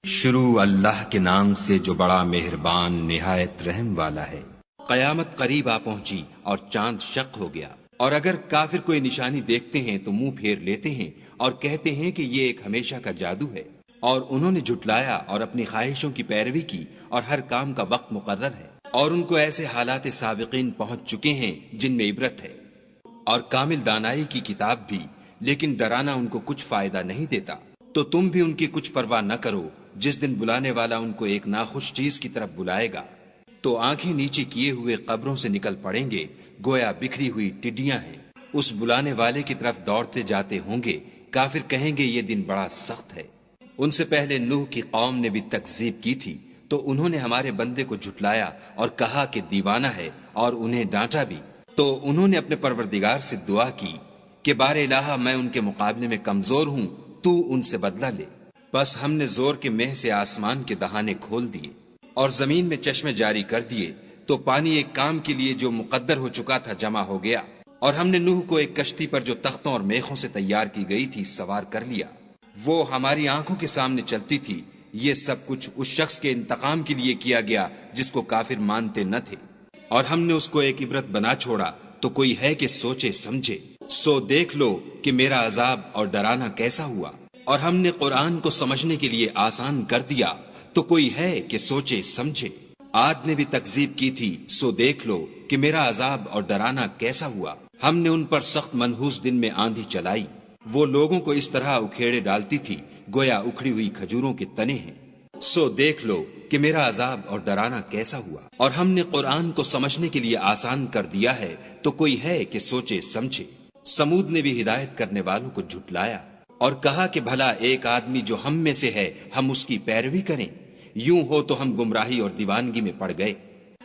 شروع اللہ کے نام سے جو بڑا مہربان نہایت رحم والا ہے۔ قیامت قریب آ پہنچی اور چاند شق ہو گیا، اور اگر کافر کوئی نشانی دیکھتے ہیں تو منہ پھیر لیتے ہیں اور کہتے ہیں کہ یہ ایک ہمیشہ کا جادو ہے، اور انہوں نے جھٹلایا اور اپنی خواہشوں کی پیروی کی، اور ہر کام کا وقت مقرر ہے، اور ان کو ایسے حالات سابقین پہنچ چکے ہیں جن میں عبرت ہے، اور کامل دانائی کی کتاب بھی، لیکن ڈرانا ان کو کچھ فائدہ نہیں دیتا۔ تو تم بھی ان کی کچھ پرواہ نہ کرو، جس دن بلانے والا ان کو ایک ناخوش چیز کی طرف بلائے گا تو آنکھیں نیچے کیے ہوئے قبروں سے نکل پڑیں گے، گویا بکھری ہوئی ٹڈیاں ہیں۔ اس بلانے والے کی طرف دوڑتے جاتے ہوں گے، کافر کہیں گے یہ دن بڑا سخت ہے۔ ان سے پہلے نوح کی قوم نے بھی تکذیب کی تھی، تو انہوں نے ہمارے بندے کو جھٹلایا اور کہا کہ دیوانہ ہے، اور انہیں ڈانٹا بھی۔ تو انہوں نے اپنے پروردگار سے دعا کی کہ بار الہ میں ان کے مقابلے میں کمزور ہوں، تو ان سے بدلہ لے۔ بس ہم نے زور کے مہ سے آسمان کے دہانے کھول دیے اور زمین میں چشمے جاری کر دیے، تو پانی ایک کام کے لیے جو مقدر ہو چکا تھا جمع ہو گیا، اور ہم نے نوح کو ایک کشتی پر جو تختوں اور میخوں سے تیار کی گئی تھی سوار کر لیا، وہ ہماری آنکھوں کے سامنے چلتی تھی۔ یہ سب کچھ اس شخص کے انتقام کے لیے کیا گیا جس کو کافر مانتے نہ تھے، اور ہم نے اس کو ایک عبرت بنا چھوڑا، تو کوئی ہے کہ سوچے سمجھے۔ سو دیکھ لو کہ میرا عذاب اور ڈرانا کیسا ہوا، اور ہم نے قرآن کو سمجھنے کے لیے آسان کر دیا، تو کوئی ہے کہ سوچے سمجھے۔ عاد نے بھی تکذیب کی تھی، سو دیکھ لو کہ میرا عذاب اور ڈرانا کیسا ہوا۔ ہم نے ان پر سخت منحوس دن میں آندھی چلائی، وہ لوگوں کو اس طرح اکھیڑے ڈالتی تھی گویا اکھڑی ہوئی کھجوروں کے تنے ہیں۔ سو دیکھ لو کہ میرا عذاب اور ڈرانا کیسا ہوا، اور ہم نے قرآن کو سمجھنے کے لیے آسان کر دیا ہے، تو کوئی ہے کہ سوچے سمجھے۔ سمود نے بھی ہدایت کرنے والوں کو جھٹلایا اور کہا کہ بھلا ایک آدمی جو ہم میں سے ہے ہم اس کی پیروی کریں؟ یوں ہو تو ہم گمراہی اور دیوانگی میں پڑ گئے۔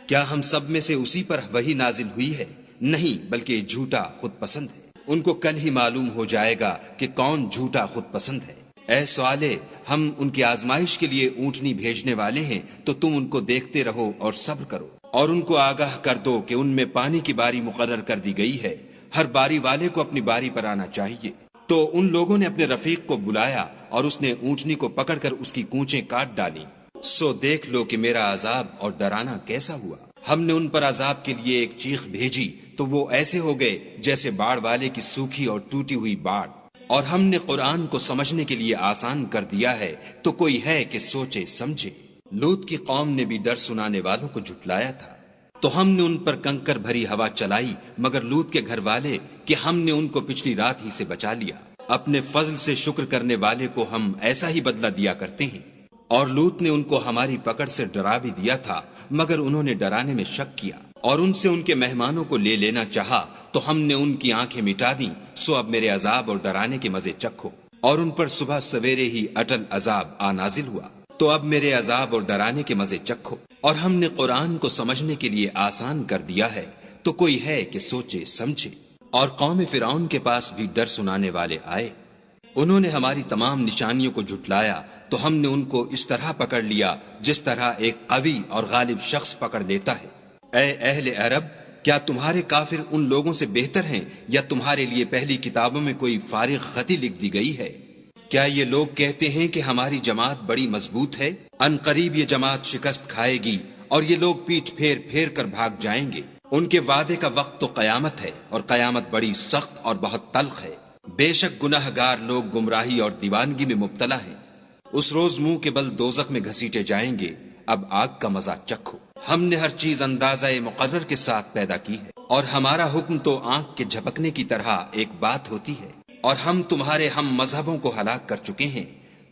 کیا ہم سب میں سے اسی پر وحی نازل ہوئی ہے؟ نہیں، بلکہ یہ جھوٹا خود پسند ہے۔ ان کو کل ہی معلوم ہو جائے گا کہ کون جھوٹا خود پسند ہے۔ اے صالح، ہم ان کی آزمائش کے لیے اونٹنی بھیجنے والے ہیں، تو تم ان کو دیکھتے رہو اور صبر کرو، اور ان کو آگاہ کر دو کہ ان میں پانی کی باری مقرر کر دی گئی ہے، ہر باری والے کو اپنی باری پر آنا چاہیے۔ تو ان لوگوں نے اپنے رفیق کو بلایا اور اس نے اونٹنی کو پکڑ کر اس کی کونچیں کاٹ ڈالی۔ سو دیکھ لو کہ میرا عذاب اور ڈرانا کیسا ہوا۔ ہم نے ان پر عذاب کے لیے ایک چیخ بھیجی، تو وہ ایسے ہو گئے جیسے باڑ والے کی سوکھی اور ٹوٹی ہوئی باڑ۔ اور ہم نے قرآن کو سمجھنے کے لیے آسان کر دیا ہے، تو کوئی ہے کہ سوچے سمجھے۔ لوط کی قوم نے بھی ڈر سنانے والوں کو جھٹلایا تھا، تو ہم نے ان پر کنکر بھری ہوا چلائی، مگر لوط کے گھر والے کہ ہم نے ان کو پچھلی رات ہی سے بچا لیا۔ اپنے فضل سے شکر کرنے والے کو ہم ایسا ہی بدلہ دیا کرتے ہیں۔ اور لوط نے ان کو ہماری پکڑ سے ڈرا بھی دیا تھا، مگر انہوں نے ڈرانے میں شک کیا، اور ان سے ان کے مہمانوں کو لے لینا چاہا، تو ہم نے ان کی آنکھیں مٹا دیں۔ سو اب میرے عذاب اور ڈرانے کے مزے چکھو۔ اور ان پر صبح سویرے ہی اٹل عذاب آ نازل ہوا، تو اب میرے عذاب اور ڈرانے کے مزے چکھو۔ اور ہم نے قرآن کو سمجھنے کے لیے آسان کر دیا ہے، تو کوئی ہے کہ سوچے سمجھے۔ اور قوم فرعون کے پاس بھی ڈر سنانے والے آئے، انہوں نے ہماری تمام نشانیوں کو جھٹلایا، تو ہم نے ان کو اس طرح پکڑ لیا جس طرح ایک قوی اور غالب شخص پکڑ لیتا ہے۔ اے اہل عرب، کیا تمہارے کافر ان لوگوں سے بہتر ہیں، یا تمہارے لیے پہلی کتابوں میں کوئی فارغ خطی لکھ دی گئی ہے؟ کیا یہ لوگ کہتے ہیں کہ ہماری جماعت بڑی مضبوط ہے؟ ان قریب یہ جماعت شکست کھائے گی، اور یہ لوگ پیٹھ پھیر پھیر کر بھاگ جائیں گے۔ ان کے وعدے کا وقت تو قیامت ہے، اور قیامت بڑی سخت اور بہت تلخ ہے۔ بے شک گناہ گار لوگ گمراہی اور دیوانگی میں مبتلا ہیں۔ اس روز منہ کے بل دوزخ میں گھسیٹے جائیں گے، اب آگ کا مزہ چکھو۔ ہم نے ہر چیز اندازہ مقرر کے ساتھ پیدا کی ہے، اور ہمارا حکم تو آنکھ کے جھپکنے کی طرح ایک بات ہوتی ہے۔ اور ہم تمہارے ہم مذہبوں کو ہلاک کر چکے ہیں،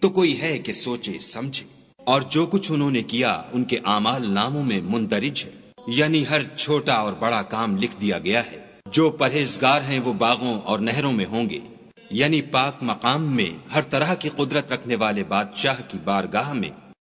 تو کوئی ہے کہ سوچے سمجھے۔ اور جو کچھ انہوں نے کیا ان کے اعمال ناموں میں مندرج ہے، یعنی ہر چھوٹا اور بڑا کام لکھ دیا گیا ہے۔ جو پرہیزگار ہیں وہ باغوں اور نہروں میں ہوں گے، یعنی پاک مقام میں، ہر طرح کی قدرت رکھنے والے بادشاہ کی بارگاہ میں۔